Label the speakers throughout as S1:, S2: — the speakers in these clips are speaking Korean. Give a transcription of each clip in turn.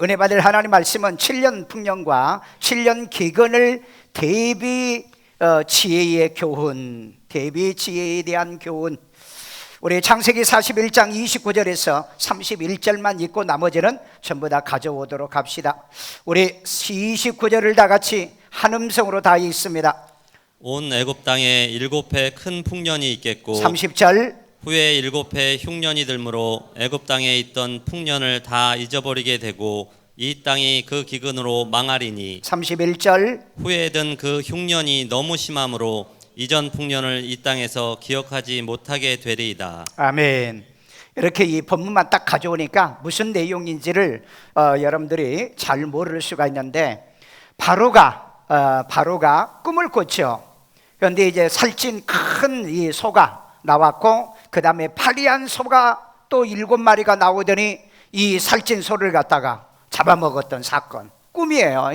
S1: 은혜 받을 하나님 말씀은 7년 풍년과 7년 기근을 대비 지혜의 교훈, 대비 지혜에 대한 교훈. 우리 창세기 41장 29절에서 31절만 읽고 나머지는 전부 다 가져오도록 합시다. 우리 29절을 다 같이 한 음성으로 다 읽습니다.
S2: 온 애굽 땅에 7해 큰 풍년이 있겠고
S1: 30절
S2: 후에 7해 흉년이 들므로 애굽 땅에 있던 풍년을 다 잊어버리게 되고 이 땅이 그 기근으로 망하리니
S1: 31절
S2: 후에 든 그 흉년이 너무 심함으로 이전 풍년을 이 땅에서 기억하지 못하게 되리이다.
S1: 아멘. 이렇게 이 본문만 딱 가져오니까 무슨 내용인지를 여러분들이 잘 모를 수가 있는데 바로가 꿈을 꿨죠. 그런데 이제 살찐 큰 이 소가 나왔고 그 다음에 파리한 소가 또 7마리가 나오더니 이 살찐 소를 갖다가 잡아먹었던 사건, 꿈이에요.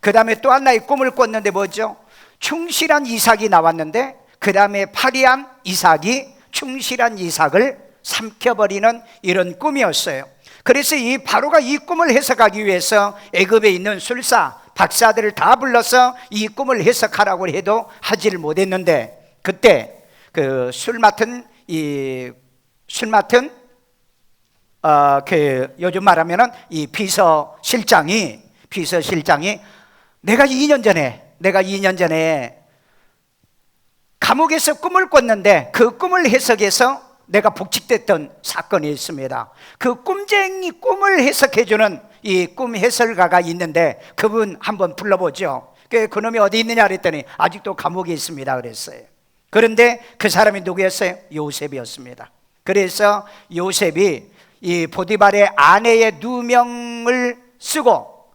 S1: 그 다음에 또 하나의 꿈을 꿨는데 뭐죠? 충실한 이삭이 나왔는데 그 다음에 파리한 이삭이 충실한 이삭을 삼켜버리는 이런 꿈이었어요. 그래서 이 바로가 이 꿈을 해석하기 위해서 애굽에 있는 술사, 박사들을 다 불러서 이 꿈을 해석하라고 해도 하지를 못했는데 그때 그 술 맡은 요즘 말하면은 이 비서실장이 내가 2년 전에 감옥에서 꿈을 꿨는데 그 꿈을 해석해서 내가 복직됐던 사건이 있습니다. 그 꿈을 해석해주는 이 꿈 해설가가 있는데 그분 한번 불러보죠. 그놈이 어디 있느냐 그랬더니 아직도 감옥에 있습니다 그랬어요. 그런데 그 사람이 누구였어요? 요셉이었습니다. 그래서 요셉이 이 보디발의 아내의 누명을 쓰고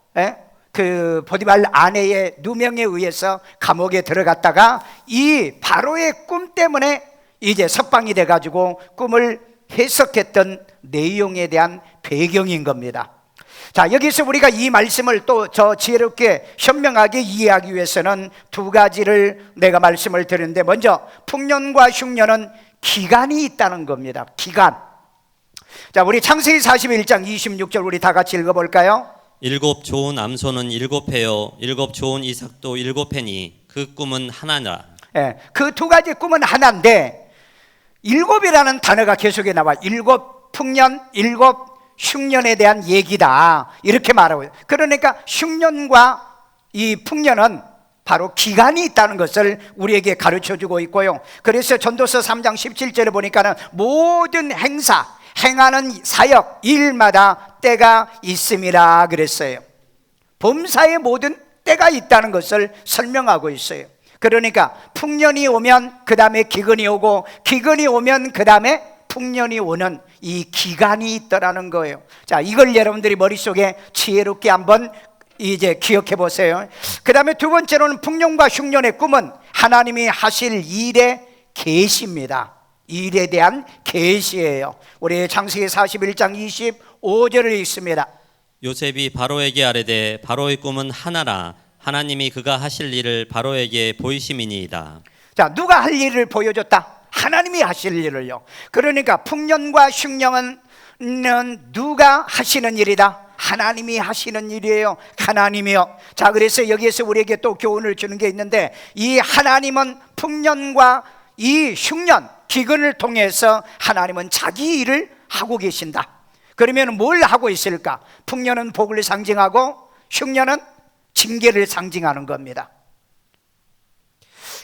S1: 그 보디발 아내의 누명에 의해서 감옥에 들어갔다가 이 바로의 꿈 때문에 이제 석방이 돼가지고 꿈을 해석했던 내용에 대한 배경인 겁니다. 자, 여기서 우리가 이 말씀을 또 저 지혜롭게 현명하게 이해하기 위해서는 두 가지를 내가 말씀을 드리는데 먼저 풍년과 흉년은 기간이 있다는 겁니다. 기간. 자, 우리 창세기 41장 26절 우리 다 같이 읽어볼까요?
S2: 7 좋은 암소는 7해요 7 좋은 이삭도 7해니 그 꿈은 하나니라.
S1: 그 두 가지 꿈은 하나인데 7이라는 단어가 계속에 나와. 7 풍년, 7 흉년에 대한 얘기다 이렇게 말하고 있어요. 그러니까 흉년과 이 풍년은 바로 기간이 있다는 것을 우리에게 가르쳐주고 있고요. 그래서 전도서 3장 17절에 보니까는 모든 행하는 사역, 일마다 때가 있음이라 그랬어요. 범사에 모든 때가 있다는 것을 설명하고 있어요. 그러니까 풍년이 오면 그 다음에 기근이 오고 기근이 오면 그 다음에 풍년이 오는 이 기간이 있더라는 거예요. 자, 이걸 여러분들이 머릿속에 지혜롭게 한번 이제 기억해 보세요. 그 다음에 두 번째로는 풍년과 흉년의 꿈은 하나님이 하실 일의 계시입니다. 일에 대한 계시예요. 우리 창세기 41장 25절을 읽습니다.
S2: 요셉이 바로에게 아뢰되 바로의 꿈은 하나라. 하나님이 그가 하실 일을 바로에게 보이심이니이다. 자,
S1: 누가 할 일을 보여줬다? 하나님이 하실 일을요. 그러니까 풍년과 흉년은 누가 하시는 일이다? 하나님이 하시는 일이에요. 하나님이요. 자, 그래서 여기에서 우리에게 또 교훈을 주는 게 있는데 이 하나님은 풍년과 이 흉년, 기근을 통해서 하나님은 자기 일을 하고 계신다. 그러면 뭘 하고 있을까? 풍년은 복을 상징하고 흉년은 징계를 상징하는 겁니다.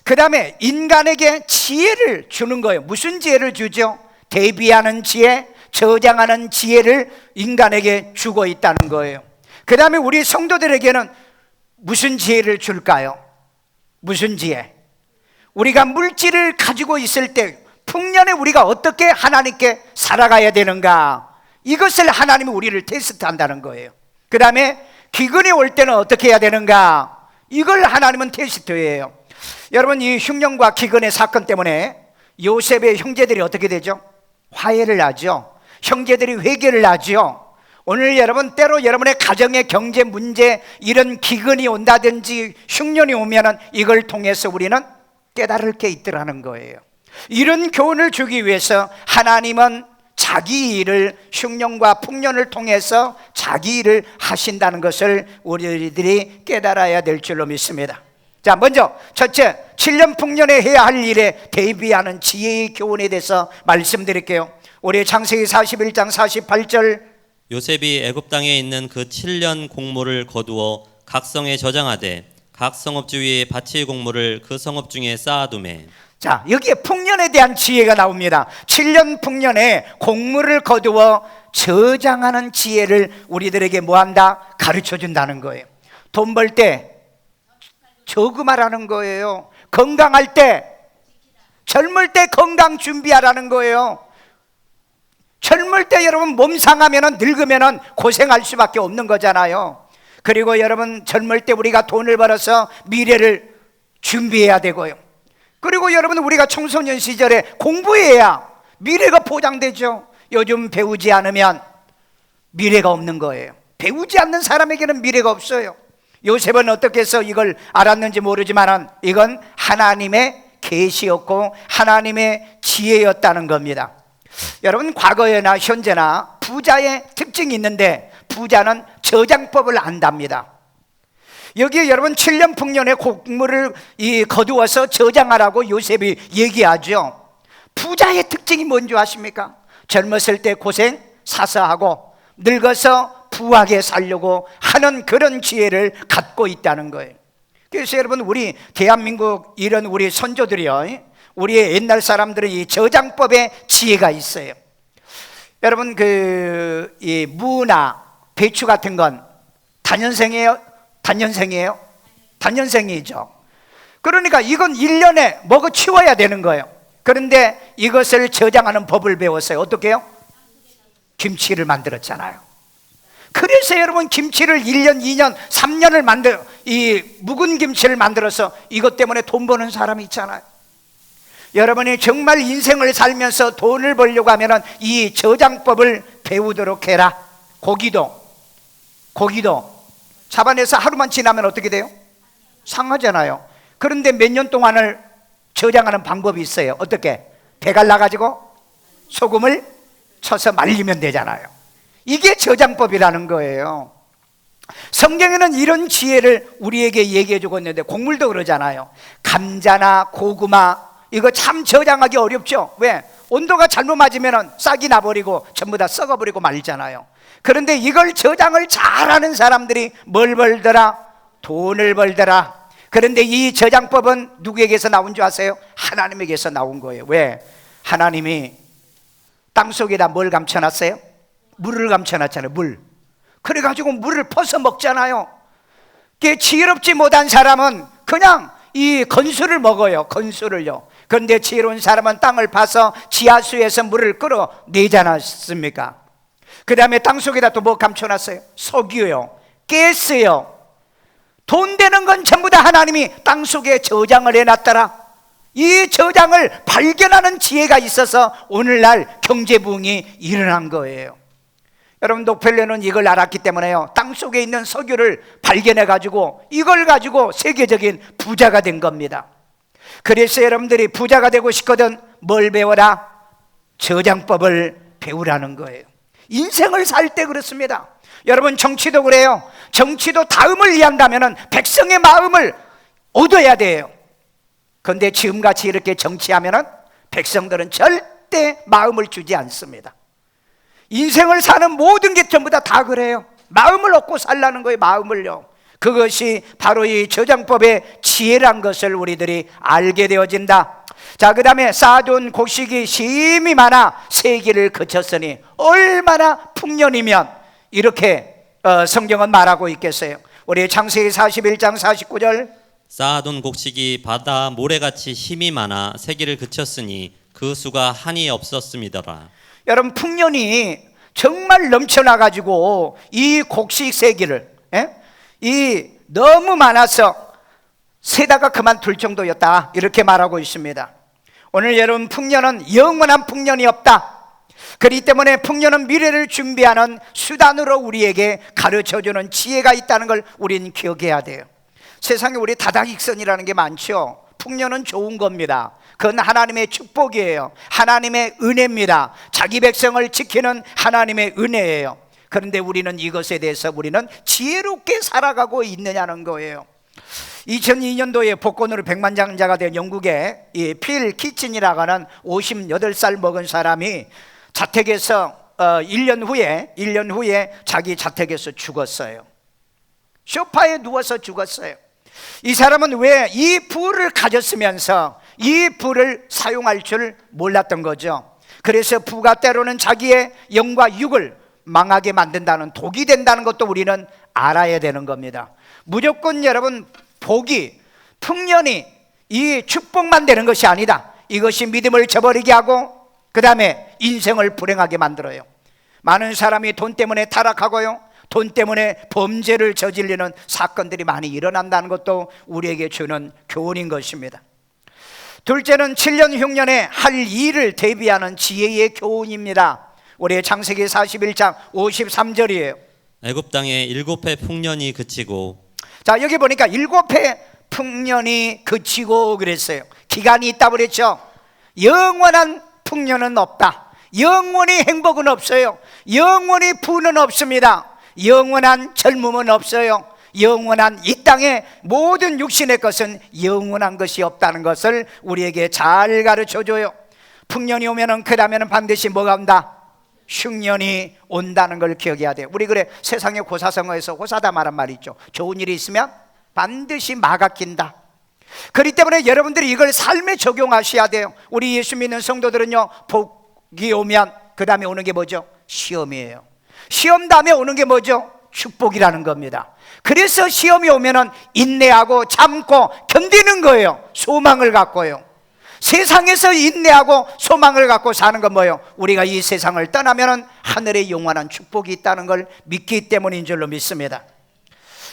S1: 그 다음에 인간에게 지혜를 주는 거예요. 무슨 지혜를 주죠? 대비하는 지혜, 저장하는 지혜를 인간에게 주고 있다는 거예요. 그 다음에 우리 성도들에게는 무슨 지혜를 줄까요? 무슨 지혜? 우리가 물질을 가지고 있을 때 풍년에 우리가 어떻게 하나님께 살아가야 되는가, 이것을 하나님이 우리를 테스트한다는 거예요. 그 다음에 기근이 올 때는 어떻게 해야 되는가, 이걸 하나님은 테스트예요. 여러분, 이 흉년과 기근의 사건 때문에 요셉의 형제들이 어떻게 되죠? 화해를 하죠. 형제들이 회개를 하죠. 오늘 여러분, 때로 여러분의 가정의 경제 문제, 이런 기근이 온다든지 흉년이 오면은 이걸 통해서 우리는 깨달을 게 있더라는 거예요. 이런 교훈을 주기 위해서 하나님은 자기 일을 흉년과 풍년을 통해서 자기 일을 하신다는 것을 우리들이 깨달아야 될 줄로 믿습니다. 자, 먼저 첫째, 7년 풍년에 해야 할 일에 대비하는 지혜의 교훈에 대해서 말씀드릴게요. 우리 창세기 41장 48절,
S2: 요셉이 애굽 땅에 있는 그 7년 곡물을 거두어 각 성에 저장하되 각 성읍 주위에 밭의 곡물을 그 성읍 중에 쌓아두매.
S1: 자, 여기에 풍년에 대한 지혜가 나옵니다. 7년 풍년에 곡물을 거두어 저장하는 지혜를 우리들에게 뭐한다? 가르쳐 준다는 거예요. 돈 벌 때 저금하라는 거예요. 건강할 때, 젊을 때 건강 준비하라는 거예요. 젊을 때 여러분 몸 상하면 늙으면 고생할 수밖에 없는 거잖아요. 그리고 여러분 젊을 때 우리가 돈을 벌어서 미래를 준비해야 되고요. 그리고 여러분 우리가 청소년 시절에 공부해야 미래가 보장되죠. 요즘 배우지 않으면 미래가 없는 거예요. 배우지 않는 사람에게는 미래가 없어요. 요셉은 어떻게 해서 이걸 알았는지 모르지만 이건 하나님의 계시였고 하나님의 지혜였다는 겁니다. 여러분 과거에나 현재나 부자의 특징이 있는데 부자는 저장법을 안답니다. 여기에 여러분 7년 풍년의 곡물을 거두어서 저장하라고 요셉이 얘기하죠. 부자의 특징이 뭔지 아십니까? 젊었을 때 고생 사서하고 늙어서 부하게 살려고 하는 그런 지혜를 갖고 있다는 거예요. 그래서 여러분 우리 대한민국 이런 우리 선조들이요, 우리의 옛날 사람들은 이 저장법에 지혜가 있어요. 여러분 이 무나 배추 같은 건 단연생이에요? 단연생이에요? 단연생이죠. 그러니까 이건 1년에 먹어 치워야 되는 거예요. 그런데 이것을 저장하는 법을 배웠어요. 어떻게 해요? 김치를 만들었잖아요. 그래서 여러분 김치를 1년, 2년, 3년을 이 묵은 김치를 만들어서 이것 때문에 돈 버는 사람이 있잖아요. 여러분이 정말 인생을 살면서 돈을 벌려고 하면 이 저장법을 배우도록 해라. 고기도 잡아내서 하루만 지나면 어떻게 돼요? 상하잖아요. 그런데 몇 년 동안을 저장하는 방법이 있어요. 어떻게? 배 갈라가지고 소금을 쳐서 말리면 되잖아요. 이게 저장법이라는 거예요. 성경에는 이런 지혜를 우리에게 얘기해 주고 있는데 곡물도 그러잖아요. 감자나 고구마 이거 참 저장하기 어렵죠. 왜? 온도가 잘못 맞으면 싹이 나버리고 전부 다 썩어버리고 말잖아요. 그런데 이걸 저장을 잘하는 사람들이 뭘 벌더라? 돈을 벌더라. 그런데 이 저장법은 누구에게서 나온 줄 아세요? 하나님에게서 나온 거예요. 왜? 하나님이 땅속에다 뭘 감춰놨어요? 물을 감춰놨잖아요. 물. 그래가지고 물을 퍼서 먹잖아요. 지혜롭지 못한 사람은 그냥 이 건수를 먹어요. 건수를요. 그런데 지혜로운 사람은 땅을 파서 지하수에서 물을 끌어내지 않았습니까? 그 다음에 땅속에다 또 뭐 감춰놨어요? 석유요, 가스요. 돈 되는 건 전부 다 하나님이 땅속에 저장을 해놨더라. 이 저장을 발견하는 지혜가 있어서 오늘날 경제부흥이 일어난 거예요. 여러분 록펠러는 이걸 알았기 때문에요, 땅속에 있는 석유를 발견해가지고 이걸 가지고 세계적인 부자가 된 겁니다. 그래서 여러분들이 부자가 되고 싶거든 뭘 배워라? 저장법을 배우라는 거예요. 인생을 살 때 그렇습니다. 여러분 정치도 그래요. 정치도 다음을 위한다면 백성의 마음을 얻어야 돼요. 그런데 지금같이 이렇게 정치하면 백성들은 절대 마음을 주지 않습니다. 인생을 사는 모든 게 전부 다 그래요. 마음을 얻고 살라는 거예요. 마음을요. 그것이 바로 이 저장법의 지혜란 것을 우리들이 알게 되어진다. 자, 그 다음에 쌓아둔 곡식이 심이 많아 세기를 거쳤으니 얼마나 풍년이면 이렇게 성경은 말하고 있겠어요. 우리 창세기 41장 49절,
S2: 쌓아둔 곡식이 바다 모래같이 힘이 많아 세기를 그쳤으니 그 수가 한이 없었음이더라.
S1: 여러분 풍년이 정말 넘쳐나가지고 이 곡식 세기를 이 너무 많아서 세다가 그만둘 정도였다, 이렇게 말하고 있습니다. 오늘 여러분 풍년은 영원한 풍년이 없다. 그렇기 때문에 풍년은 미래를 준비하는 수단으로 우리에게 가르쳐주는 지혜가 있다는 걸 우리는 기억해야 돼요. 세상에 우리 다다익선이라는 게 많죠. 풍년은 좋은 겁니다. 그건 하나님의 축복이에요. 하나님의 은혜입니다. 자기 백성을 지키는 하나님의 은혜예요. 그런데 우리는 이것에 대해서 우리는 지혜롭게 살아가고 있느냐는 거예요. 2002년도에 복권으로 백만장자가 된 영국의 이 필 키친이라고 하는 58살 먹은 사람이 자택에서 1년 후에 자기 자택에서 죽었어요. 소파에 누워서 죽었어요. 이 사람은 왜 이 부를 가졌으면서 이 부를 사용할 줄 몰랐던 거죠. 그래서 부가 때로는 자기의 영과 육을 망하게 만든다는, 독이 된다는 것도 우리는 알아야 되는 겁니다. 무조건 여러분 복이, 풍년이 이 축복만 되는 것이 아니다. 이것이 믿음을 저버리게 하고 그 다음에 인생을 불행하게 만들어요. 많은 사람이 돈 때문에 타락하고요, 돈 때문에 범죄를 저지르는 사건들이 많이 일어난다는 것도 우리에게 주는 교훈인 것입니다. 둘째는 7년 흉년에 할 일을 대비하는 지혜의 교훈입니다. 우리 창세기 41장 53절이에요.
S2: 애굽 땅에 7해 풍년이 그치고.
S1: 자, 여기 보니까 7해 풍년이 그치고 그랬어요. 기간이 있다 그랬죠. 영원한 풍년은 없다. 영원히 행복은 없어요. 영원히 부는 없습니다. 영원한 젊음은 없어요. 영원한 이 땅의 모든 육신의 것은 영원한 것이 없다는 것을 우리에게 잘 가르쳐줘요. 풍년이 오면은 그 다음에는 반드시 뭐가 온다? 흉년이 온다는 걸 기억해야 돼요. 우리 그래 세상의 고사성어에서 호사다 말한 말이 있죠. 좋은 일이 있으면 반드시 마가 낀다. 그렇기 때문에 여러분들이 이걸 삶에 적용하셔야 돼요. 우리 예수 믿는 성도들은요, 복이 오면 그 다음에 오는 게 뭐죠? 시험이에요. 시험 다음에 오는 게 뭐죠? 축복이라는 겁니다. 그래서 시험이 오면은 인내하고 참고 견디는 거예요. 소망을 갖고요. 세상에서 인내하고 소망을 갖고 사는 건 뭐예요? 우리가 이 세상을 떠나면은 하늘의 영원한 축복이 있다는 걸 믿기 때문인 줄로 믿습니다.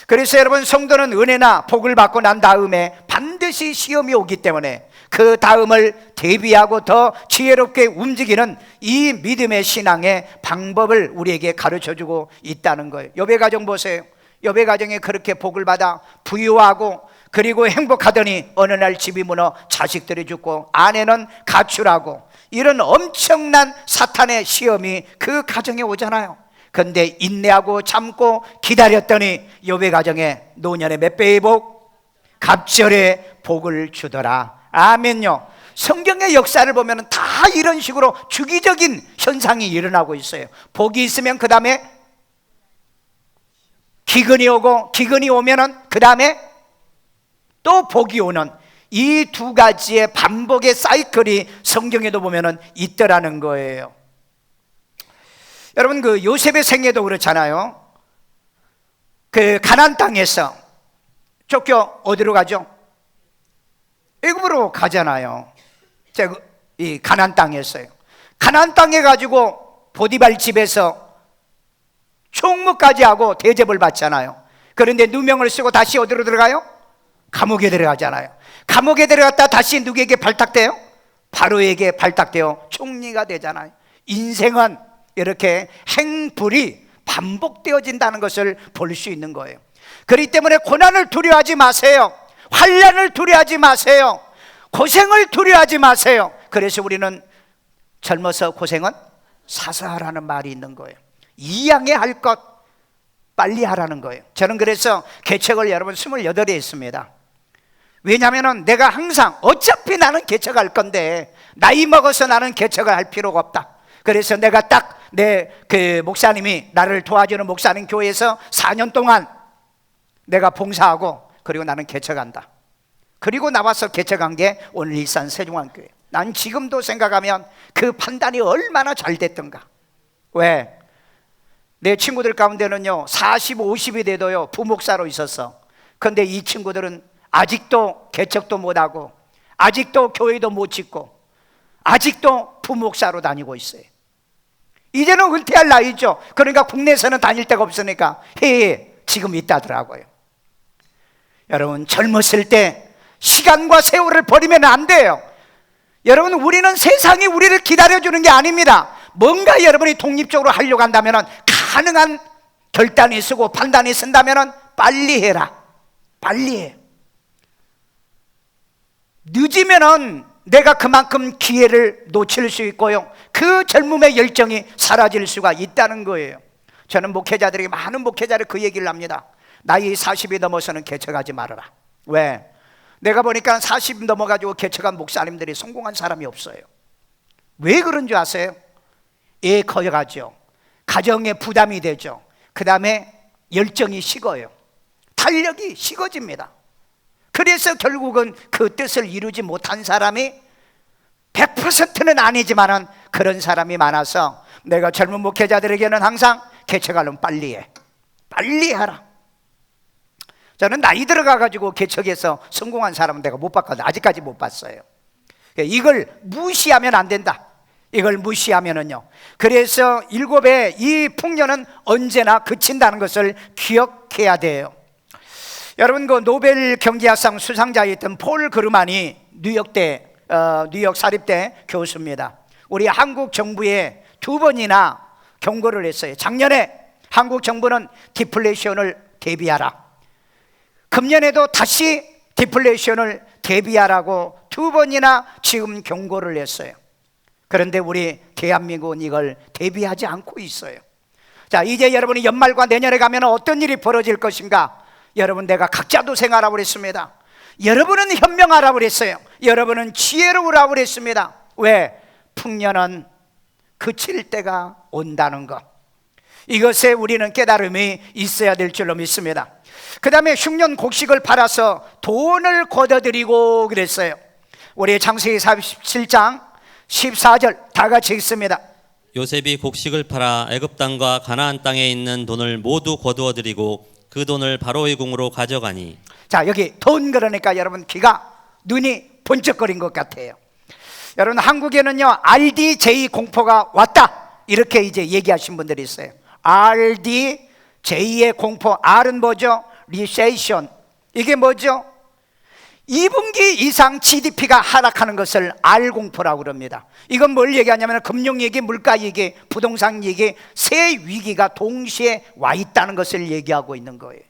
S1: 그래서 여러분, 성도는 은혜나 복을 받고 난 다음에 반드시 시험이 오기 때문에 그 다음을 대비하고 더 지혜롭게 움직이는 이 믿음의 신앙의 방법을 우리에게 가르쳐주고 있다는 거예요. 욥의 가정 보세요. 욥의 가정에 그렇게 복을 받아 부유하고 그리고 행복하더니 어느 날 집이 무너 자식들이 죽고 아내는 가출하고, 이런 엄청난 사탄의 시험이 그 가정에 오잖아요. 그런데 인내하고 참고 기다렸더니 욥의 가정에 노년의 몇 배의 복, 갑절의 복을 주더라. 아멘요. 성경의 역사를 보면 다 이런 식으로 주기적인 현상이 일어나고 있어요. 복이 있으면 그 다음에 기근이 오고, 기근이 오면은 그 다음에 또 복이 오는, 이 두 가지의 반복의 사이클이 성경에도 보면은 있더라는 거예요. 여러분, 그 요셉의 생애도 그렇잖아요. 그 가나안 땅에서 쫓겨 어디로 가죠? 애굽으로 가잖아요. 이 가나안 땅에서요. 가나안 땅에 가지고 보디발 집에서 총무까지 하고 대접을 받잖아요. 그런데 누명을 쓰고 다시 어디로 들어가요? 감옥에 들어가잖아요. 감옥에 들어갔다 다시 누구에게 발탁돼요? 바로에게 발탁되어 총리가 되잖아요. 인생은 이렇게 행불이 반복되어진다는 것을 볼 수 있는 거예요. 그렇기 때문에 고난을 두려워하지 마세요. 환난을 두려워하지 마세요. 고생을 두려워하지 마세요. 그래서 우리는 젊어서 고생은 사서 하라는 말이 있는 거예요. 이양에 할 것 빨리 하라는 거예요. 저는 그래서 개척을 여러분 28에 했습니다. 왜냐하면 내가 항상 어차피 나는 개척할 건데 나이 먹어서 나는 개척을 할 필요가 없다. 그래서 내가 딱 내 그 목사님이 나를 도와주는 목사님 교회에서 4년 동안 내가 봉사하고 그리고 나는 개척한다. 그리고 나와서 개척한 게 오늘 일산 세종환교회. 난 지금도 생각하면 그 판단이 얼마나 잘 됐던가. 왜? 내 친구들 가운데는요 40, 50이 돼도요 부목사로 있었어. 그런데 이 친구들은 아직도 개척도 못하고 아직도 교회도 못 짓고 아직도 부목사로 다니고 있어요. 이제는 은퇴할 나이죠. 그러니까 국내에서는 다닐 데가 없으니까 해외에 지금 있다더라고요. 여러분, 젊었을 때 시간과 세월을 버리면 안 돼요. 여러분, 우리는 세상이 우리를 기다려주는 게 아닙니다. 뭔가 여러분이 독립적으로 하려고 한다면 가능한 결단이 쓰고 판단이 쓴다면 빨리 해라. 빨리 해. 늦으면은 내가 그만큼 기회를 놓칠 수 있고요, 그 젊음의 열정이 사라질 수가 있다는 거예요. 저는 목회자들에게, 많은 목회자를 그 얘기를 합니다. 나이 40이 넘어서는 개척하지 말아라. 왜? 내가 보니까 40 넘어가지고 개척한 목사님들이 성공한 사람이 없어요. 왜 그런 줄 아세요? 애 커져가죠. 가정에 부담이 되죠. 그 다음에 열정이 식어요. 탄력이 식어집니다. 그래서 결국은 그 뜻을 이루지 못한 사람이 100%는 아니지만은 그런 사람이 많아서, 내가 젊은 목회자들에게는 항상 개척하려면 빨리 해, 빨리 하라. 저는 나이 들어가가지고 개척해서 성공한 사람은 내가 못 봤거든요. 아직까지 못 봤어요. 이걸 무시하면 안 된다. 이걸 무시하면은요, 그래서 일곱의 이 풍년은 언제나 그친다는 것을 기억해야 돼요. 여러분, 그 노벨 경제학상 수상자였던 폴 그루만이 뉴욕 사립대 교수입니다. 우리 한국 정부에 2번이나 경고를 했어요. 작년에 한국 정부는 디플레이션을 대비하라, 금년에도 다시 디플레이션을 대비하라고 2번이나 지금 경고를 했어요. 그런데 우리 대한민국은 이걸 대비하지 않고 있어요. 자, 이제 여러분이 연말과 내년에 가면 어떤 일이 벌어질 것인가? 여러분, 내가 각자도생하라고 그랬습니다. 여러분은 현명하라고 그랬어요. 여러분은 지혜로우라고 그랬습니다. 왜? 풍년은 그칠 때가 온다는 것, 이것에 우리는 깨달음이 있어야 될 줄로 믿습니다. 그 다음에 흉년 곡식을 팔아서 돈을 걷어들이고 그랬어요. 우리 창세기 47장 14절 다 같이 읽습니다.
S2: 요셉이 곡식을 팔아 애굽 땅과 가나안 땅에 있는 돈을 모두 거두어들이고 그 돈을 바로의 궁으로 가져가니.
S1: 자, 여기 돈, 그러니까 여러분 눈이 번쩍거린 것 같아요. 여러분, 한국에는요 RDJ 공포가 왔다, 이렇게 이제 얘기하신 분들이 있어요. RDJ의 공포. R은 뭐죠? 리세이션. 이게 뭐죠? 2분기 이상 GDP가 하락하는 것을 R공포라고 그럽니다. 이건 뭘 얘기하냐면 금융위기, 물가위기, 부동산 위기, 세 위기가 동시에 와 있다는 것을 얘기하고 있는 거예요.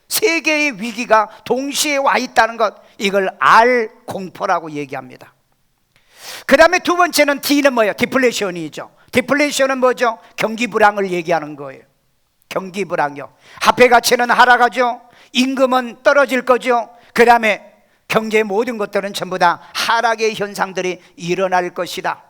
S1: 세 개의 위기가 동시에 와 있다는 것, 이걸 R공포라고 얘기합니다. 그 다음에 두 번째는 D는 뭐예요? 디플레이션이죠. 디플레이션은 뭐죠? 경기 불황을 얘기하는 거예요. 경기 불황이요. 화폐 가치는 하락하죠. 임금은 떨어질 거죠. 그 다음에 경제의 모든 것들은 전부 다 하락의 현상들이 일어날 것이다.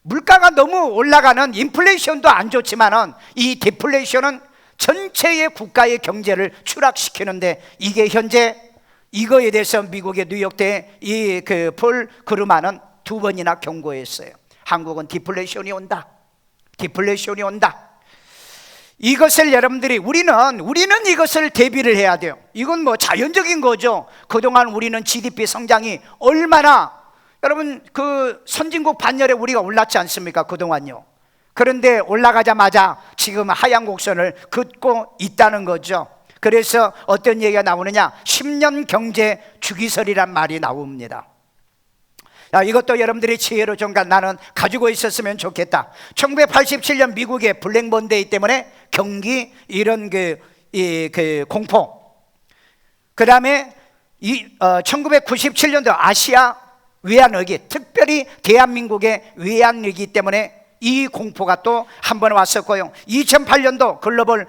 S1: 물가가 너무 올라가는 인플레이션도 안 좋지만은 이 디플레이션은 전체의 국가의 경제를 추락시키는데, 이게 현재 이거에 대해서 미국의 뉴욕대 폴 그루만은 2번이나 경고했어요. 한국은 디플레이션이 온다, 디플레이션이 온다. 이것을 여러분들이, 우리는 이것을 대비를 해야 돼요. 이건 뭐 자연적인 거죠. 그동안 우리는 GDP 성장이 얼마나, 여러분 그 선진국 반열에 우리가 올랐지 않습니까? 그동안요. 그런데 올라가자마자 지금 하향 곡선을 긋고 있다는 거죠. 그래서 어떤 얘기가 나오느냐, 10년 경제 주기설이란 말이 나옵니다. 이것도 여러분들이 지혜로 좀 나는 가지고 있었으면 좋겠다. 1987년 미국의 블랙 먼데이 때문에 경기 이런 그 공포, 그 다음에 1997년도 아시아 외환위기, 특별히 대한민국의 외환위기 때문에 이 공포가 또 한 번 왔었고요. 2008년도 글로벌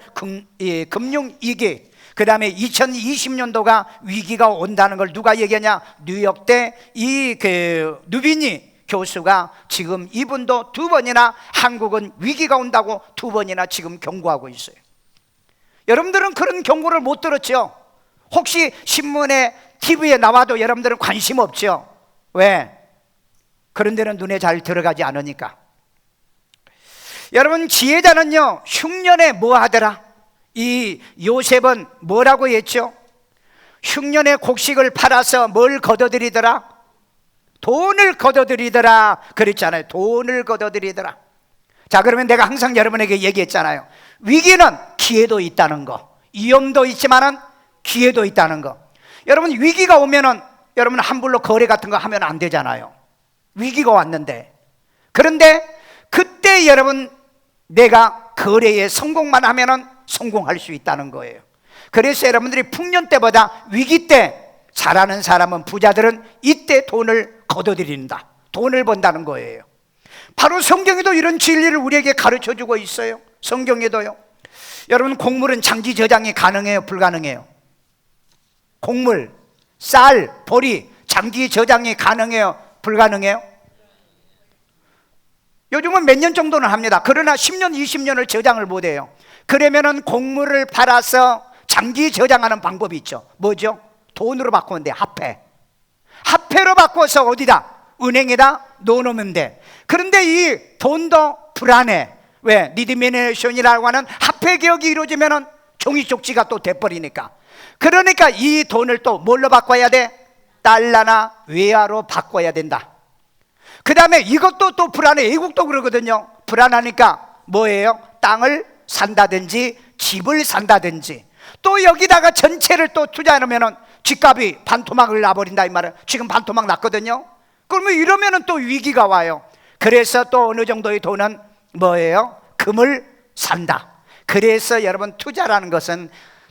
S1: 금융위기, 그 다음에 2020년도가 위기가 온다는 걸 누가 얘기하냐? 뉴욕대 누비니 교수가 지금 이분도 2번이나 한국은 위기가 온다고 2번이나 지금 경고하고 있어요. 여러분들은 그런 경고를 못 들었죠? 혹시 신문에 TV에 나와도 여러분들은 관심 없죠? 왜? 그런 데는 눈에 잘 들어가지 않으니까. 여러분, 지혜자는요 흉년에 뭐 하더라? 이 요셉은 뭐라고 했죠? 흉년에 곡식을 팔아서 뭘 거둬들이더라? 돈을 거둬들이더라 그랬잖아요. 돈을 거둬들이더라. 자, 그러면 내가 항상 여러분에게 얘기했잖아요. 위기는 기회도 있다는 거, 위험도 있지만은 기회도 있다는 거. 여러분, 위기가 오면은 여러분 함부로 거래 같은 거 하면 안 되잖아요. 위기가 왔는데. 그런데 그때 여러분 내가 거래에 성공만 하면은 성공할 수 있다는 거예요. 그래서 여러분들이 풍년 때보다 위기 때 잘하는 사람은, 부자들은 이때 돈을 거둬들인다, 돈을 번다는 거예요. 바로 성경에도 이런 진리를 우리에게 가르쳐주고 있어요. 성경에도요. 여러분, 곡물은 장기 저장이 가능해요, 불가능해요? 곡물, 쌀, 보리 장기 저장이 가능해요, 불가능해요? 요즘은 몇 년 정도는 합니다. 그러나 10년, 20년을 저장을 못해요. 그러면은 곡물을 팔아서 장기 저장하는 방법이 있죠. 뭐죠? 돈으로 바꾸면 돼. 화폐로 바꿔서 어디다? 은행에다 넣어놓으면 돼. 그런데 이 돈도 불안해. 왜? 리드미네이션이라고 하는 화폐 개혁이 이루어지면은 종이 쪽지가 또 돼버리니까. 그러니까 이 돈을 또 뭘로 바꿔야 돼? 달러나 외화로 바꿔야 된다. 그 다음에 이것도 또 불안해. 외국도 그러거든요. 불안하니까 뭐예요? 땅을 산다든지 집을 산다든지, 또 여기다가 전체를 또 투자하면은 집값이 반토막을 나버린다 이 말은. 지금 반토막 났거든요. 그러면 이러면은 또 위기가 와요. 그래서 또 어느 정도의 돈은 뭐예요? 금을 산다. 그래서 여러분, 투자라는 것은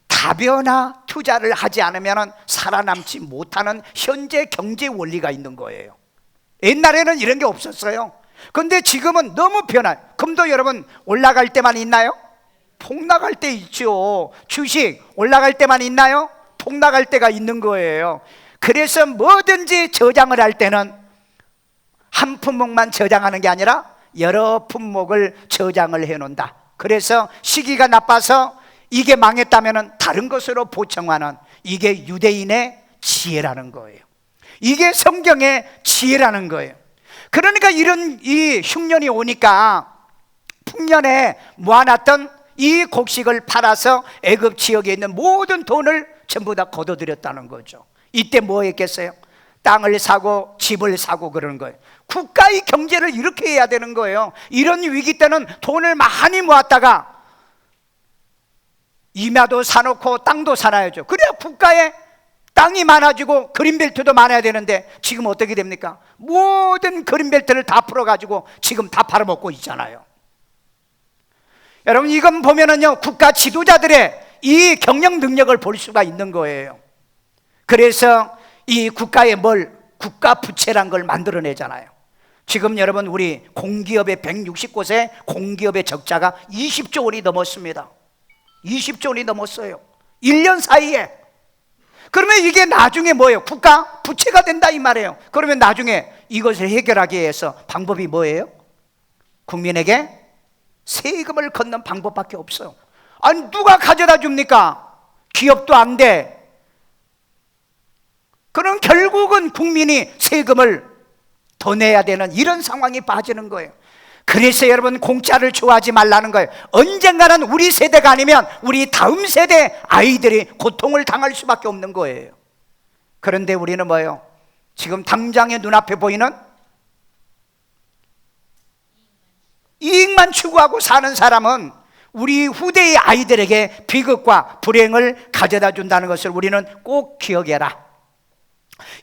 S1: 다변화 투자를 하지 않으면 살아남지 못하는 현재 경제 원리가 있는 거예요. 옛날에는 이런 게 없었어요. 그런데 지금은 너무 변화요. 금도 여러분 올라갈 때만 있나요? 폭락할 때 있죠. 주식 올라갈 때만 있나요? 폭락할 때가 있는 거예요. 그래서 뭐든지 저장을 할 때는 한 품목만 저장하는 게 아니라 여러 품목을 저장을 해놓는다. 그래서 시기가 나빠서 이게 망했다면 다른 것으로 보충하는, 이게 유대인의 지혜라는 거예요. 이게 성경의 지혜라는 거예요. 그러니까 이런 이 흉년이 오니까 풍년에 모아놨던 이 곡식을 팔아서 애굽 지역에 있는 모든 돈을 전부 다 거둬들였다는 거죠. 이때 뭐 했겠어요? 땅을 사고 집을 사고 그러는 거예요. 국가의 경제를 이렇게 해야 되는 거예요. 이런 위기 때는 돈을 많이 모았다가 임야도 사놓고 땅도 사놔야죠. 그래야 국가에 땅이 많아지고 그린벨트도 많아야 되는데 지금 어떻게 됩니까? 모든 그린벨트를 다 풀어가지고 지금 다 팔아먹고 있잖아요. 여러분, 이건 보면은요, 국가 지도자들의 이 경영 능력을 볼 수가 있는 거예요. 그래서 이 국가의 국가 부채란 걸 만들어내잖아요. 지금 여러분, 우리 공기업의 160곳의 공기업의 적자가 20조 원이 넘었습니다. 20조 원이 넘었어요. 1년 사이에. 그러면 이게 나중에 뭐예요? 국가 부채가 된다 이 말이에요. 그러면 나중에 이것을 해결하기 위해서 방법이 뭐예요? 국민에게 세금을 걷는 방법밖에 없어요. 아니, 누가 가져다 줍니까? 기업도 안 돼. 그럼 결국은 국민이 세금을 더 내야 되는 이런 상황이 빠지는 거예요. 그래서 여러분, 공짜를 좋아하지 말라는 거예요. 언젠가는 우리 세대가 아니면 우리 다음 세대 아이들이 고통을 당할 수밖에 없는 거예요. 그런데 우리는 뭐예요? 지금 당장의 눈앞에 보이는 이익만 추구하고 사는 사람은 우리 후대의 아이들에게 비극과 불행을 가져다 준다는 것을 우리는 꼭 기억해라.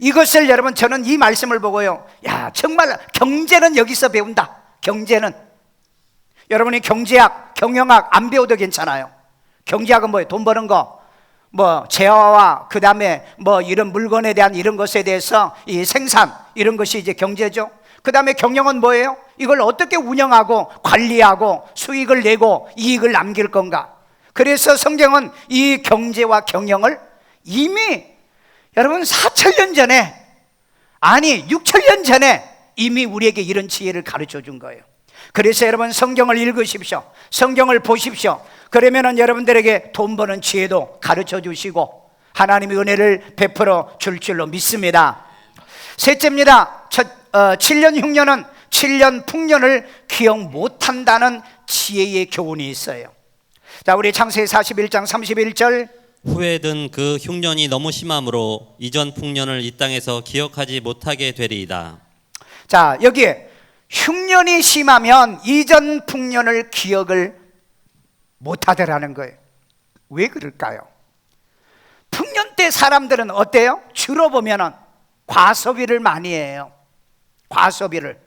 S1: 이것을 여러분, 저는 이 말씀을 보고요, 야, 정말 경제는 여기서 배운다. 경제는 여러분이 경제학, 경영학 안 배워도 괜찮아요. 경제학은 뭐예요? 돈 버는 거, 뭐 재화와 그 다음에 뭐 이런 물건에 대한 이런 것에 대해서 이 생산, 이런 것이 이제 경제죠. 그 다음에 경영은 뭐예요? 이걸 어떻게 운영하고 관리하고 수익을 내고 이익을 남길 건가. 그래서 성경은 이 경제와 경영을 이미 여러분 4,000년 전에, 아니 6,000년 전에 이미 우리에게 이런 지혜를 가르쳐 준 거예요. 그래서 여러분, 성경을 읽으십시오. 성경을 보십시오. 그러면은 여러분들에게 돈 버는 지혜도 가르쳐 주시고 하나님의 은혜를 베풀어 줄 줄로 믿습니다. 셋째입니다. 7년 흉년은 7년 풍년을 기억 못한다는 지혜의 교훈이 있어요. 자, 우리 창세기 41장 31절.
S2: 후에 든 그 흉년이 너무 심함으로 이전 풍년을 이 땅에서 기억하지 못하게 되리이다.
S1: 자, 여기에 흉년이 심하면 이전 풍년을 기억을 못하더라는 거예요. 왜 그럴까요? 풍년 때 사람들은 어때요? 주로 보면은 과소비를 많이 해요. 과소비를.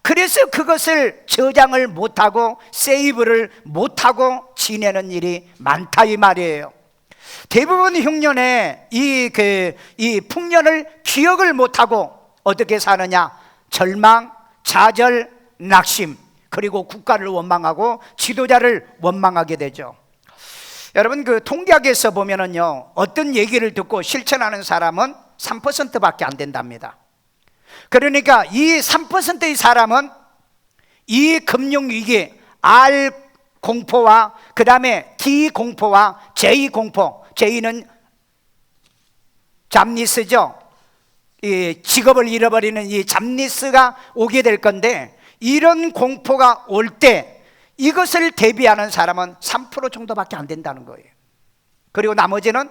S1: 그래서 그것을 저장을 못하고 세이브를 못하고 지내는 일이 많다 이 말이에요. 대부분 흉년에 이 풍년을 기억을 못하고 어떻게 사느냐? 절망, 좌절, 낙심, 그리고 국가를 원망하고 지도자를 원망하게 되죠. 여러분, 그 통계학에서 보면은요, 어떤 얘기를 듣고 실천하는 사람은 3%밖에 안 된답니다. 그러니까 이 3%의 사람은 이 금융위기 R 공포와 그 다음에 D 공포와 J 공포, J는 잠니스죠. 이 직업을 잃어버리는 이 잠니스가 오게 될 건데, 이런 공포가 올 때 이것을 대비하는 사람은 3% 정도밖에 안 된다는 거예요. 그리고 나머지는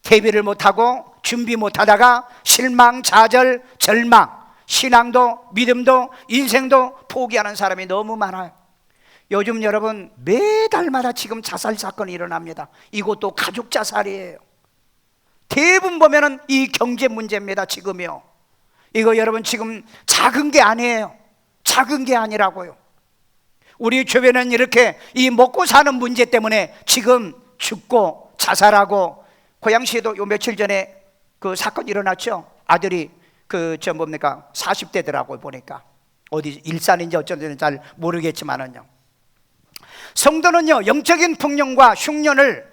S1: 대비를 못하고 준비 못하다가 실망, 좌절, 절망, 신앙도 믿음도 인생도 포기하는 사람이 너무 많아요. 요즘 여러분 매달마다 지금 자살 사건이 일어납니다. 이것도 가족 자살이에요. 대부분 보면은 이 경제 문제입니다. 지금요. 이거 여러분 지금 작은 게 아니에요. 작은 게 아니라고요. 우리 주변은 이렇게 이 먹고 사는 문제 때문에 지금 죽고 자살하고, 고양시에도 요 며칠 전에 그 사건 일어났죠. 아들이 그 40대더라고요. 보니까 어디 일산인지 어쩐지 잘 모르겠지만은요. 성도는요, 영적인 풍년과 흉년을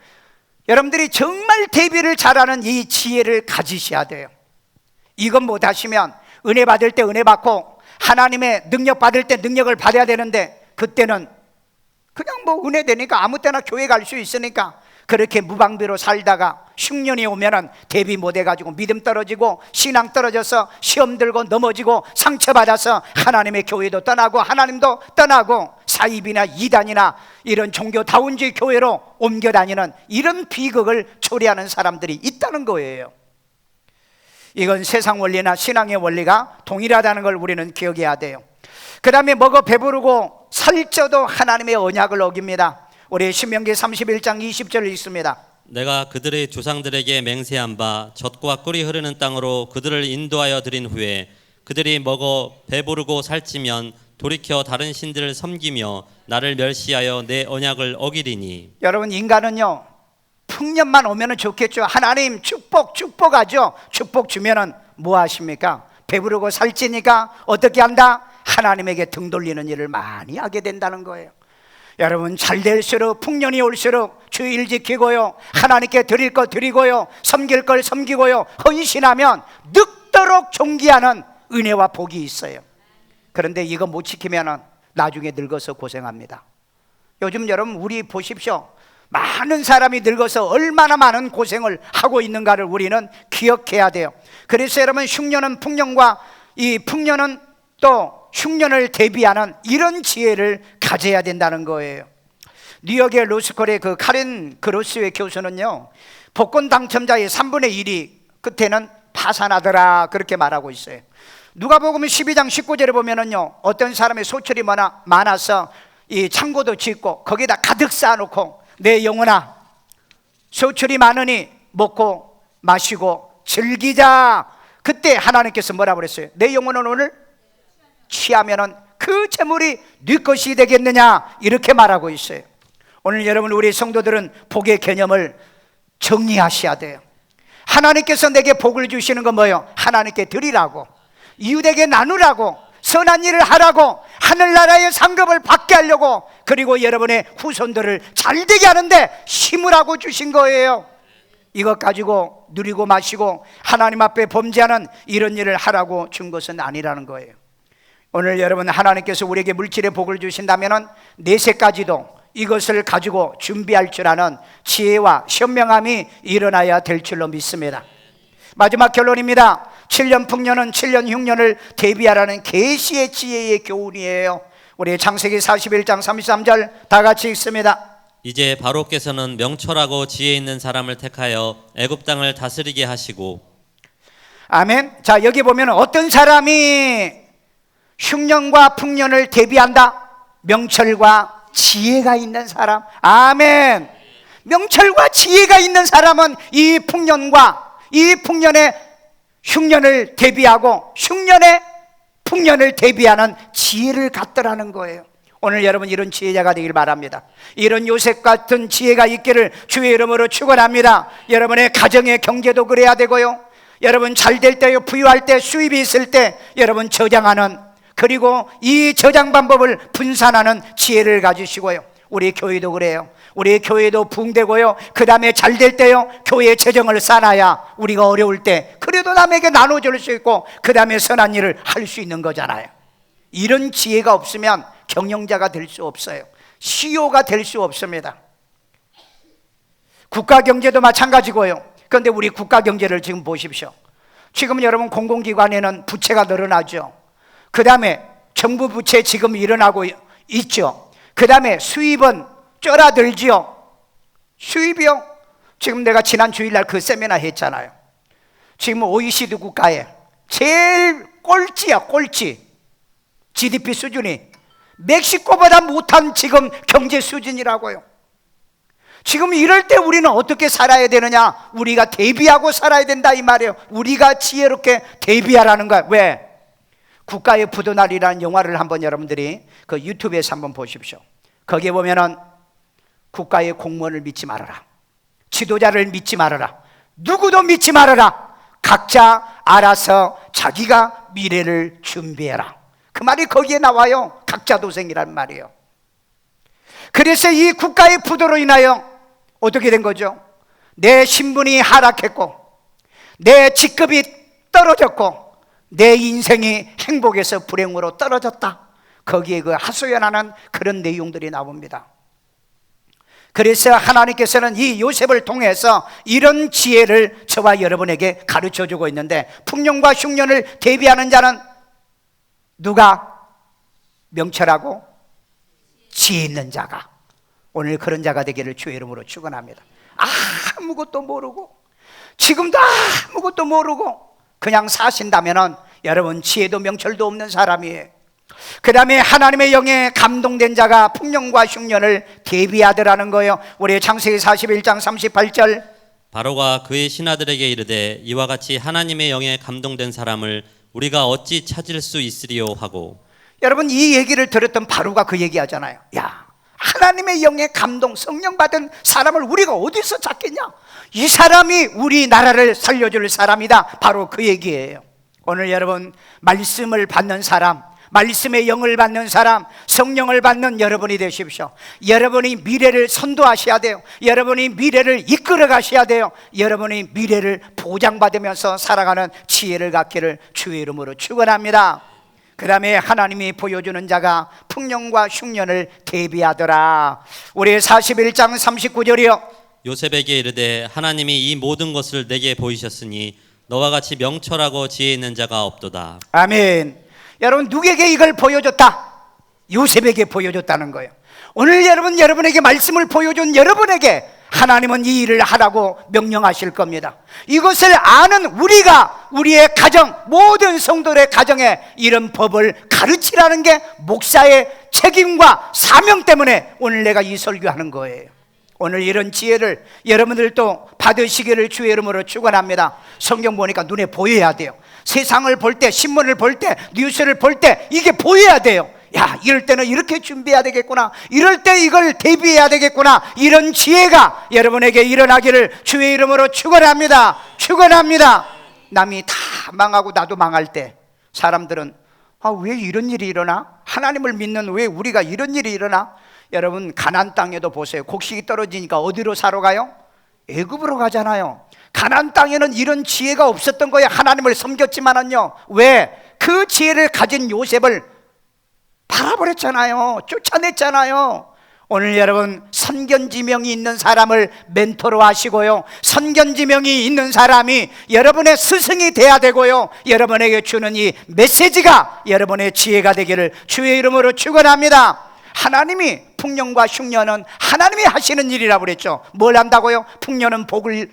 S1: 여러분들이 정말 대비를 잘하는 이 지혜를 가지셔야 돼요. 이건 못하시면 은혜 받을 때 은혜 받고 하나님의 능력 받을 때 능력을 받아야 되는데, 그때는 그냥 뭐 은혜 되니까 아무 때나 교회 갈 수 있으니까 그렇게 무방비로 살다가 흉년이 오면은 대비 못 해가지고 믿음 떨어지고 신앙 떨어져서 시험 들고 넘어지고 상처받아서 하나님의 교회도 떠나고 하나님도 떠나고 사입이나 이단이나 이런 종교다운주의 교회로 옮겨 다니는 이런 비극을 초래하는 사람들이 있다는 거예요. 이건 세상 원리나 신앙의 원리가 동일하다는 걸 우리는 기억해야 돼요. 그 다음에 먹어 배부르고 살쪄도 하나님의 언약을 어깁니다. 우리 신명기 31장 20절을 읽습니다.
S2: 내가 그들의 조상들에게 맹세한 바 젖과 꿀이 흐르는 땅으로 그들을 인도하여 드린 후에 그들이 먹어 배부르고 살찌면 돌이켜 다른 신들을 섬기며 나를 멸시하여 내 언약을 어기리니.
S1: 여러분, 인간은요 풍년만 오면 좋겠죠. 하나님 축복하죠. 축복 주면은 뭐 하십니까? 배부르고 살찌니까 어떻게 한다? 하나님에게 등 돌리는 일을 많이 하게 된다는 거예요. 여러분, 잘 될수록 풍년이 올수록 주일 지키고요, 하나님께 드릴 것 드리고요, 섬길 걸 섬기고요, 헌신하면 늙도록 존귀하는 은혜와 복이 있어요. 그런데 이거 못 지키면 나중에 늙어서 고생합니다. 요즘 여러분 우리 보십시오. 많은 사람이 늙어서 얼마나 많은 고생을 하고 있는가를 우리는 기억해야 돼요. 그래서 여러분, 흉년은 풍년과 이 풍년은 또 흉년을 대비하는 이런 지혜를 가져야 된다는 거예요. 뉴욕의 로스쿨의 그 카린 그로스의 교수는요, 복권 당첨자의 3분의 1이 끝에는 파산하더라 그렇게 말하고 있어요. 누가복음 12장 19절에 보면은요, 어떤 사람의 소출이 많아서 이 창고도 짓고 거기다 가득 쌓아놓고 내 영혼아 소출이 많으니 먹고 마시고 즐기자. 그때 하나님께서 뭐라 그랬어요? 내 영혼은 오늘 취하면은 그 재물이 네 것이 되겠느냐 이렇게 말하고 있어요. 오늘 여러분, 우리 성도들은 복의 개념을 정리하셔야 돼요. 하나님께서 내게 복을 주시는 건 뭐예요? 하나님께 드리라고, 이웃에게 나누라고, 선한 일을 하라고, 하늘나라의 상급을 받게 하려고, 그리고 여러분의 후손들을 잘되게 하는데 심으라고 주신 거예요. 이것 가지고 누리고 마시고 하나님 앞에 범죄하는 이런 일을 하라고 준 것은 아니라는 거예요. 오늘 여러분, 하나님께서 우리에게 물질의 복을 주신다면 내세까지도 이것을 가지고 준비할 줄 아는 지혜와 현명함이 일어나야 될 줄로 믿습니다. 마지막 결론입니다. 7년 풍년은 7년 흉년을 대비하라는 계시의 지혜의 교훈이에요. 우리 창세기 41장 33절 다 같이 읽습니다.
S2: 이제 바로께서는 명철하고 지혜 있는 사람을 택하여 애굽 땅을 다스리게 하시고.
S1: 아멘. 자, 여기 보면 어떤 사람이 흉년과 풍년을 대비한다? 명철과 지혜가 있는 사람. 아멘. 명철과 지혜가 있는 사람은 이 풍년과 이 풍년의 흉년을 대비하고 흉년의 풍년을 대비하는 지혜를 갖더라는 거예요. 오늘 여러분 이런 지혜자가 되길 바랍니다. 이런 요셉 같은 지혜가 있기를 주의 이름으로 축원합니다. 여러분의 가정의 경제도 그래야 되고요, 여러분 잘 될 때요, 부유할 때, 수입이 있을 때 여러분 저장하는, 그리고 이 저장 방법을 분산하는 지혜를 가지시고요, 우리 교회도 그래요. 우리 교회도 부흥되고요, 그 다음에 잘 될 때요, 교회 재정을 쌓아야 우리가 어려울 때 그래도 남에게 나눠줄 수 있고, 그 다음에 선한 일을 할 수 있는 거잖아요. 이런 지혜가 없으면 경영자가 될 수 없어요. CEO가 될 수 없습니다. 국가 경제도 마찬가지고요. 그런데 우리 국가 경제를 지금 보십시오. 지금 여러분 공공기관에는 부채가 늘어나죠. 그 다음에 정부 부채 지금 일어나고 있죠. 그 다음에 수입은 쫄아들지요. 수입이요, 지금 내가 지난 주일날 그 세미나 했잖아요. 지금 OECD 국가에 제일 꼴찌야, 꼴찌. GDP 수준이 멕시코보다 못한 지금 경제 수준이라고요. 지금 이럴 때 우리는 어떻게 살아야 되느냐? 우리가 대비하고 살아야 된다 이 말이에요. 우리가 지혜롭게 대비하라는 거예요. 왜? 국가의 부도날이라는 영화를 한번 여러분들이 그 유튜브에서 한번 보십시오. 거기에 보면은 국가의 공무원을 믿지 말아라, 지도자를 믿지 말아라, 누구도 믿지 말아라, 각자 알아서 자기가 미래를 준비해라, 그 말이 거기에 나와요. 각자 도생이란 말이에요. 그래서 이 국가의 부도로 인하여 어떻게 된 거죠? 내 신분이 하락했고, 내 직급이 떨어졌고, 내 인생이 행복에서 불행으로 떨어졌다. 거기에 그 하소연하는 그런 내용들이 나옵니다. 그래서 하나님께서는 이 요셉을 통해서 이런 지혜를 저와 여러분에게 가르쳐 주고 있는데, 풍년과 흉년을 대비하는 자는 누가? 명철하고 지혜 있는 자가. 오늘 그런 자가 되기를 주의 이름으로 축원합니다. 아무것도 모르고, 지금도 아무것도 모르고 그냥 사신다면은 여러분 지혜도 명철도 없는 사람이에요. 그 다음에 하나님의 영에 감동된 자가 풍년과 흉년을 대비하더라는 거예요. 우리 창세기 41장 38절,
S2: 바로가 그의 신하들에게 이르되 이와 같이 하나님의 영에 감동된 사람을 우리가 어찌 찾을 수 있으리요 하고.
S1: 여러분 이 얘기를 들었던 바로가 그 얘기하잖아요. 야, 하나님의 영에 감동, 성령 받은 사람을 우리가 어디서 찾겠냐? 이 사람이 우리나라를 살려줄 사람이다. 바로 그 얘기예요. 오늘 여러분 말씀을 받는 사람, 말씀의 영을 받는 사람, 성령을 받는 여러분이 되십시오. 여러분이 미래를 선도하셔야 돼요. 여러분이 미래를 이끌어 가셔야 돼요. 여러분이 미래를 보장받으면서 살아가는 지혜를 갖기를 주의 이름으로 축원합니다. 그 다음에 하나님이 보여주는 자가 풍년과 흉년을 대비하더라. 우리 41장 39절이요.
S2: 요셉에게 이르되 하나님이 이 모든 것을 내게 보이셨으니 너와 같이 명철하고 지혜 있는 자가 없도다.
S1: 아멘. 여러분 누구에게 이걸 보여줬다? 요셉에게 보여줬다는 거예요. 오늘 여러분에게 말씀을 보여준 여러분에게 하나님은 이 일을 하라고 명령하실 겁니다. 이것을 아는 우리가 우리의 가정, 모든 성도의 가정에 이런 법을 가르치라는 게 목사의 책임과 사명 때문에 오늘 내가 이 설교하는 거예요. 오늘 이런 지혜를 여러분들도 받으시기를 주의 이름으로 축원합니다. 성경 보니까 눈에 보여야 돼요. 세상을 볼 때, 신문을 볼 때, 뉴스를 볼 때 이게 보여야 돼요. 야, 이럴 때는 이렇게 준비해야 되겠구나, 이럴 때 이걸 대비해야 되겠구나. 이런 지혜가 여러분에게 일어나기를 주의 이름으로 축원합니다. 축원합니다. 남이 다 망하고 나도 망할 때 사람들은 왜 이런 일이 일어나? 하나님을 믿는 왜 우리가 이런 일이 일어나? 여러분 가나안 땅에도 보세요. 곡식이 떨어지니까 어디로 사러 가요? 애굽으로 가잖아요. 가나안 땅에는 이런 지혜가 없었던 거예요. 하나님을 섬겼지만은요, 왜? 그 지혜를 가진 요셉을 팔아버렸잖아요. 쫓아냈잖아요. 오늘 여러분 선견지명이 있는 사람을 멘토로 하시고요, 선견지명이 있는 사람이 여러분의 스승이 돼야 되고요, 여러분에게 주는 이 메시지가 여러분의 지혜가 되기를 주의 이름으로 축원합니다. 하나님이 풍년과 흉년은 하나님이 하시는 일이라고 그랬죠. 뭘 한다고요? 풍년은 복을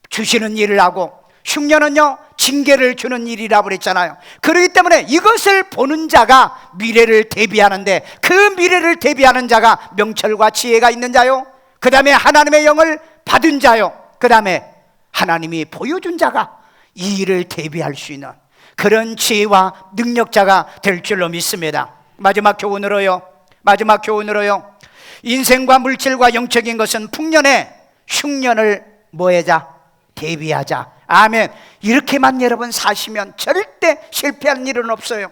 S1: 주시는 일을 하고, 흉년은요 징계를 주는 일이라고 그랬잖아요. 그렇기 때문에 이것을 보는 자가 미래를 대비하는데, 그 미래를 대비하는 자가 명철과 지혜가 있는 자요, 그 다음에 하나님의 영을 받은 자요, 그 다음에 하나님이 보여준 자가 이 일을 대비할 수 있는 그런 지혜와 능력자가 될 줄로 믿습니다. 마지막 교훈으로요, 마지막 교훈으로요, 인생과 물질과 영적인 것은 풍년에 흉년을 뭐하자? 대비하자. 아멘. 이렇게만 여러분 사시면 절대 실패할 일은 없어요.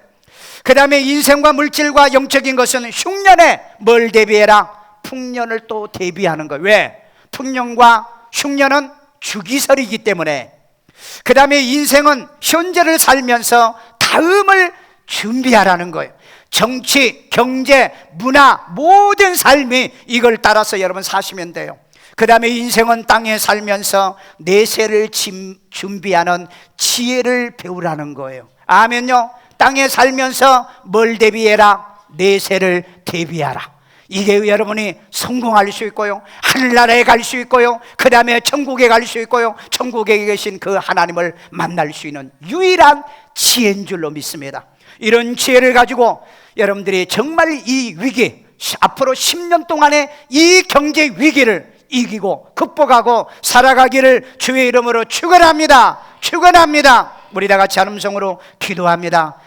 S1: 그 다음에 인생과 물질과 영적인 것은 흉년에 뭘 대비해라? 풍년을 또 대비하는 거예요. 왜? 풍년과 흉년은 주기설이기 때문에. 그 다음에 인생은 현재를 살면서 다음을 준비하라는 거예요. 정치, 경제, 문화, 모든 삶이 이걸 따라서 여러분 사시면 돼요. 그 다음에 인생은 땅에 살면서 내세를 준비하는 지혜를 배우라는 거예요. 아멘요. 땅에 살면서 뭘 대비해라? 내세를 대비하라. 이게 여러분이 성공할 수 있고요, 하늘나라에 갈 수 있고요, 그 다음에 천국에 갈 수 있고요, 천국에 계신 그 하나님을 만날 수 있는 유일한 지혜인 줄로 믿습니다. 이런 지혜를 가지고 여러분들이 정말 이 위기, 앞으로 10년 동안의 이 경제 위기를 이기고 극복하고 살아가기를 주의 이름으로 축원합니다. 축원합니다. 우리 다 같이 한 음성으로 기도합니다.